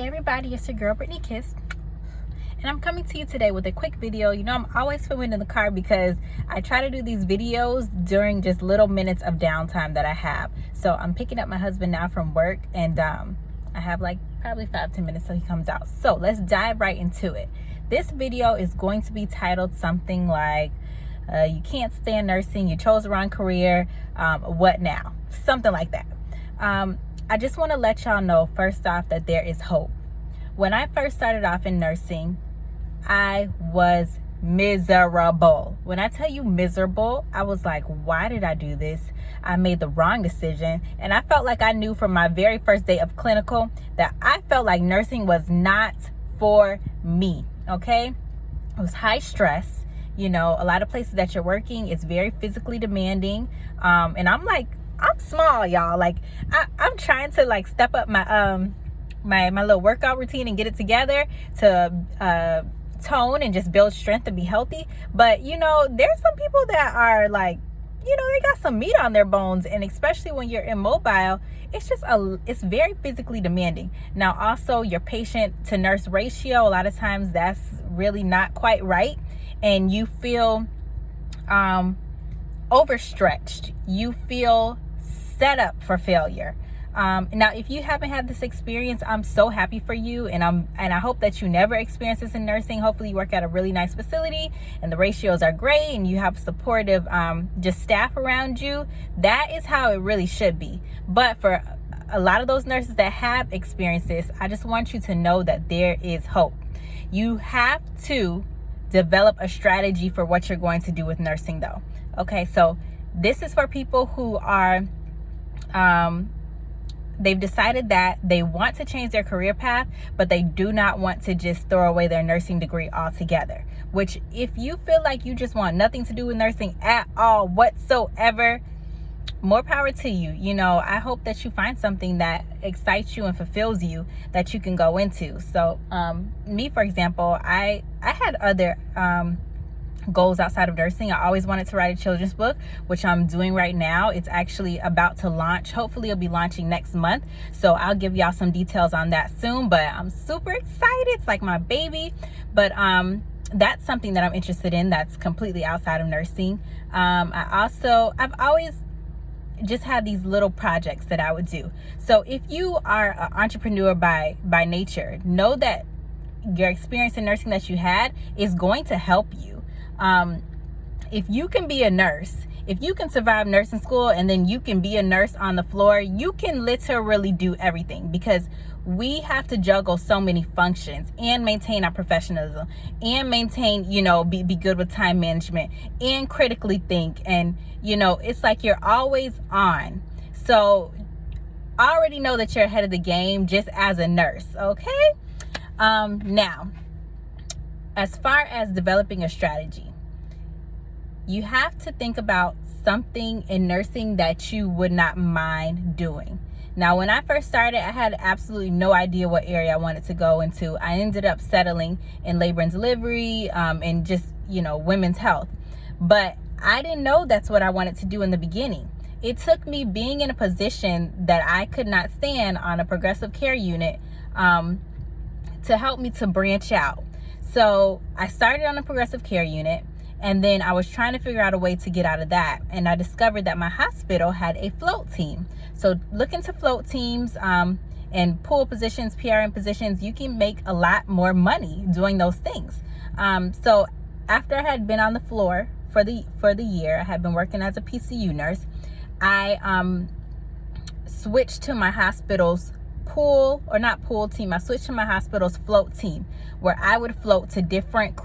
Hey everybody, it's your girl Brittany Kiss, and I'm coming to you today with a quick video. You know, I'm always filming in the car because I try to do these videos during just little minutes of downtime that I have. So I'm picking up my husband now from work, and I have like probably 5-10 minutes till he comes out. So let's dive right into it. This video is going to be titled something like you can't stand nursing, you chose the wrong career, what now? Something like that. I just want to let y'all know first off that there is hope. When I first started off in nursing, I was miserable. When I tell you miserable, I was like, why did I do this? I made the wrong decision. And I felt like I knew from my very first day of clinical that I felt like nursing was not for me, okay? It was high stress. You know, a lot of places that you're working, it's very physically demanding. And I'm small, y'all. Like I'm trying to like step up my my little workout routine and get it together to tone and just build strength and be healthy. But you know, there's some people that are like, you know, they got some meat on their bones, and especially when you're immobile, it's very physically demanding. Now also your patient to nurse ratio, a lot of times that's really not quite right, and you feel overstretched. You feel set up for failure. Now, if you haven't had this experience, I'm so happy for you, and I hope that you never experience this in nursing. Hopefully you work at a really nice facility and the ratios are great and you have supportive just staff around you. That is how it really should be. But for a lot of those nurses that have experienced this, I just want you to know that there is hope. You have to develop a strategy for what you're going to do with nursing though. Okay, so this is for people who are they've decided that they want to change their career path, but they do not want to just throw away their nursing degree altogether. Which, if you feel like you just want nothing to do with nursing at all whatsoever, more power to you. You know, I hope that you find something that excites you and fulfills you that you can go into. So me, for example, I had other goals outside of nursing. I always wanted to write a children's book, which I'm doing right now. It's actually about to launch. Hopefully it'll be launching next month, so I'll give y'all some details on that soon. But I'm super excited. It's like my baby. But that's something that I'm interested in that's completely outside of nursing. I've always just had these little projects that I would do. So if you are an entrepreneur by nature, know that your experience in nursing that you had is going to help you. If you can be a nurse, if you can survive nursing school and then you can be a nurse on the floor, you can literally do everything, because we have to juggle so many functions and maintain our professionalism and maintain, you know, be good with time management and critically think. And, you know, it's like you're always on. So I already know that you're ahead of the game just as a nurse. Okay. Now, as far as developing a strategy, you have to think about something in nursing that you would not mind doing. Now, when I first started, I had absolutely no idea what area I wanted to go into. I ended up settling in labor and delivery and just, you know, women's health. But I didn't know that's what I wanted to do in the beginning. It took me being in a position that I could not stand on a progressive care unit to help me to branch out. So I started on a progressive care unit, and then I was trying to figure out a way to get out of that. And I discovered that my hospital had a float team. So look into float teams and pool positions, PRN positions. You can make a lot more money doing those things. So after I had been on the floor for the year, I had been working as a PCU nurse. I switched to my hospital's I switched to my hospital's float team, where I would float to different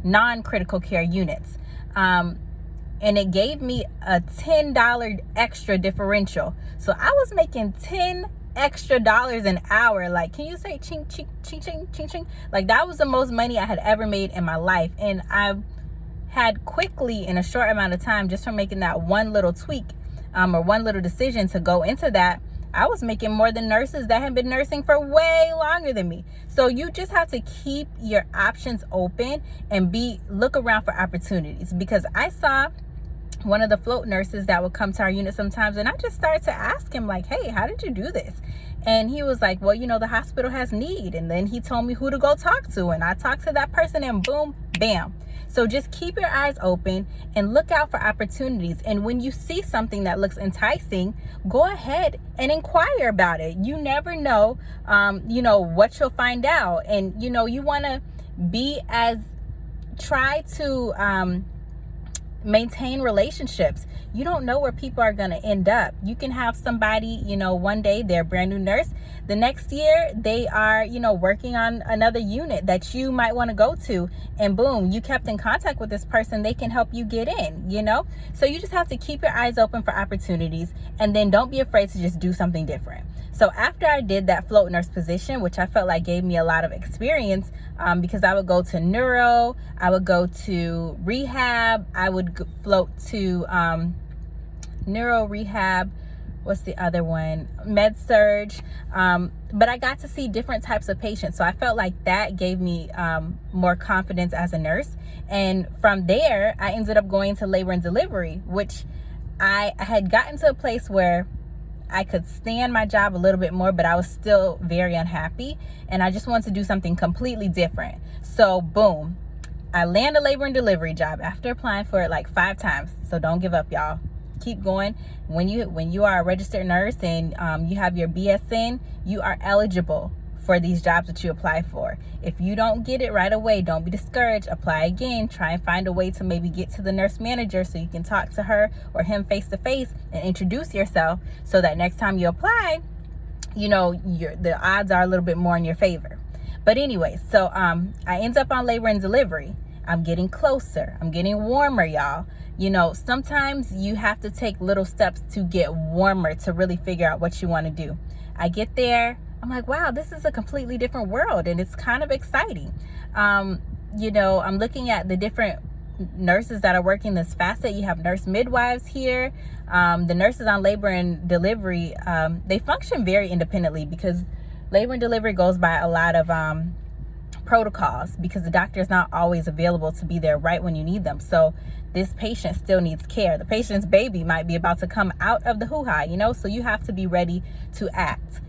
non-critical care units. And it gave me a $10 extra differential. So I was making $10 extra an hour. Like, can you say ching, ching, ching, ching, ching, ching? Like, that was the most money I had ever made in my life. And I had quickly, in a short amount of time, just from making that one little tweak or one little decision to go into that, I was making more than nurses that had been nursing for way longer than me. So you just have to keep your options open and look around for opportunities, because I saw one of the float nurses that would come to our unit sometimes, and I just started to ask him like, hey, how did you do this? And he was like, well, the hospital has need. And then he told me who to go talk to, and I talked to that person, and boom, bam. So just keep your eyes open and look out for opportunities. And when you see something that looks enticing, go ahead and inquire about it. You never know, what you'll find out. And, you want to try to maintain relationships. You don't know where people are going to end up. You can have somebody, one day they're a brand new nurse. The next year they are, working on another unit that you might want to go to, and boom, you kept in contact with this person. They can help you get in, So you just have to keep your eyes open for opportunities, and then don't be afraid to just do something different. So after I did that float nurse position, which I felt like gave me a lot of experience, because I would go to neuro, I would go to rehab, I would float to neuro, rehab, what's the other one? Med surge. But I got to see different types of patients. So I felt like that gave me more confidence as a nurse. And from there, I ended up going to labor and delivery, which I had gotten to a place where I could stand my job a little bit more, but I was still very unhappy. And I just wanted to do something completely different. So boom, I land a labor and delivery job after applying for it like 5 times. So don't give up, y'all. Keep going. When you are a registered nurse and you have your BSN, you are eligible for these jobs that you apply for. If you don't get it right away, don't be discouraged. Apply again. Try and find a way to maybe get to the nurse manager so you can talk to her or him face to face and introduce yourself, so that next time you apply, the odds are a little bit more in your favor. But anyway, so I end up on labor and delivery. I'm getting closer. I'm getting warmer, y'all. Sometimes you have to take little steps to get warmer to really figure out what you want to do. I get there. I'm like, wow, this is a completely different world, and it's kind of exciting. I'm looking at the different nurses that are working this facet. You have nurse midwives here. The nurses on labor and delivery, they function very independently, because labor and delivery goes by a lot of protocols, because the doctor is not always available to be there right when you need them. So this patient still needs care. The patient's baby might be about to come out of the hoo-ha, so you have to be ready to act.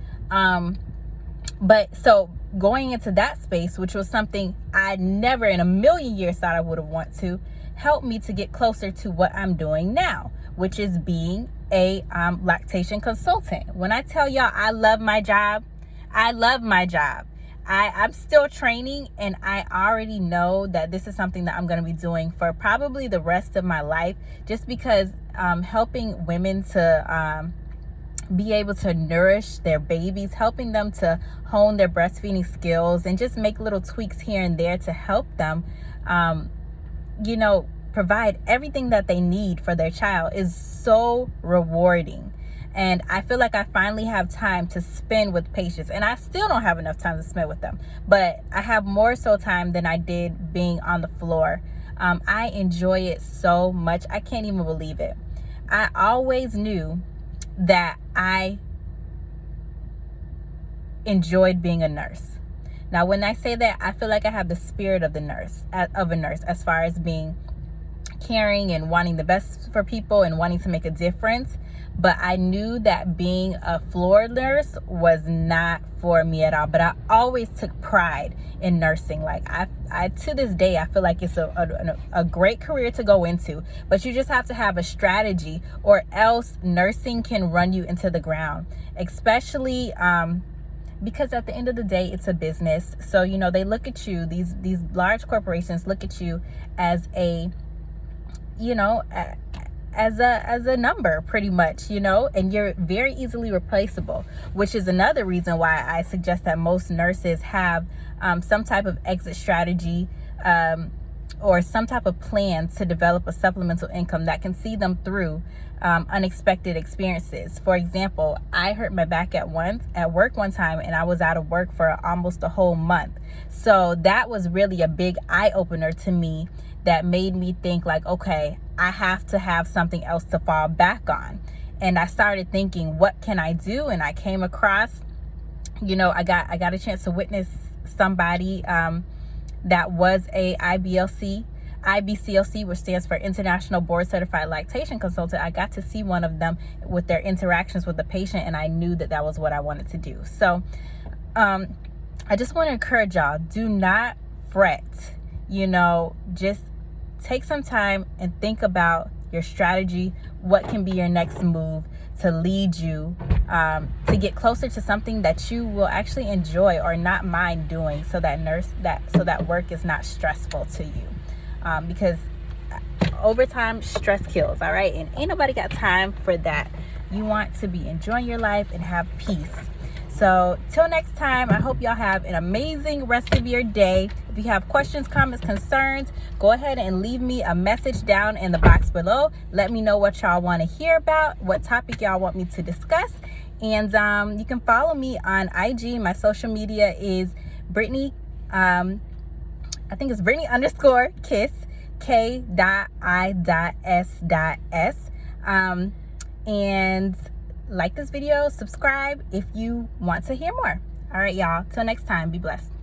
But so going into that space, which was something I never in a million years thought I would have want to, help me to get closer to what I'm doing now, which is being a lactation consultant. When I tell y'all I love my job, I love my job. I'm still training, and I already know that this is something that I'm going to be doing for probably the rest of my life, just because helping women to be able to nourish their babies, helping them to hone their breastfeeding skills, and just make little tweaks here and there to help them, provide everything that they need for their child is so rewarding. And I feel like I finally have time to spend with patients, and I still don't have enough time to spend with them, but I have more so time than I did being on the floor. I enjoy it so much. I can't even believe it. I always knew that I enjoyed being a nurse. Now, when I say that, I feel like I have the spirit of a nurse, as far as being caring and wanting the best for people and wanting to make a difference. But I knew that being a floor nurse was not for me at all. But I always took pride in nursing. Like I to this day, I feel like it's a great career to go into. But you just have to have a strategy, or else nursing can run you into the ground. Especially because at the end of the day, it's a business. So they look at you. These large corporations look at you as a as a number, pretty much, and you're very easily replaceable, which is another reason why I suggest that most nurses have some type of exit strategy, or some type of plan to develop a supplemental income that can see them through unexpected experiences. For example, I hurt my back at work one time, and I was out of work for almost a whole month. So that was really a big eye-opener to me, that made me think like, okay, I have to have something else to fall back on. And I started thinking, what can I do? And I came across, I got a chance to witness somebody that was a IBLC. IBCLC, which stands for International Board Certified Lactation Consultant, I got to see one of them with their interactions with the patient, and I knew that that was what I wanted to do. So I just want to encourage y'all, do not fret. Just take some time and think about your strategy. What can be your next move to lead you to get closer to something that you will actually enjoy or not mind doing, so that work is not stressful to you, because over time stress kills. All right, and ain't nobody got time for that. You want to be enjoying your life and have peace. So till next time, I hope y'all have an amazing rest of your day. If you have questions, comments, concerns, go ahead and leave me a message down in the box below. Let me know what y'all want to hear about, what topic y'all want me to discuss. And you can follow me on IG. My social media is Brittany, I think it's Brittany_Kiss, K.I.S.S. And like this video, subscribe if you want to hear more. All right, y'all. Till next time, be blessed.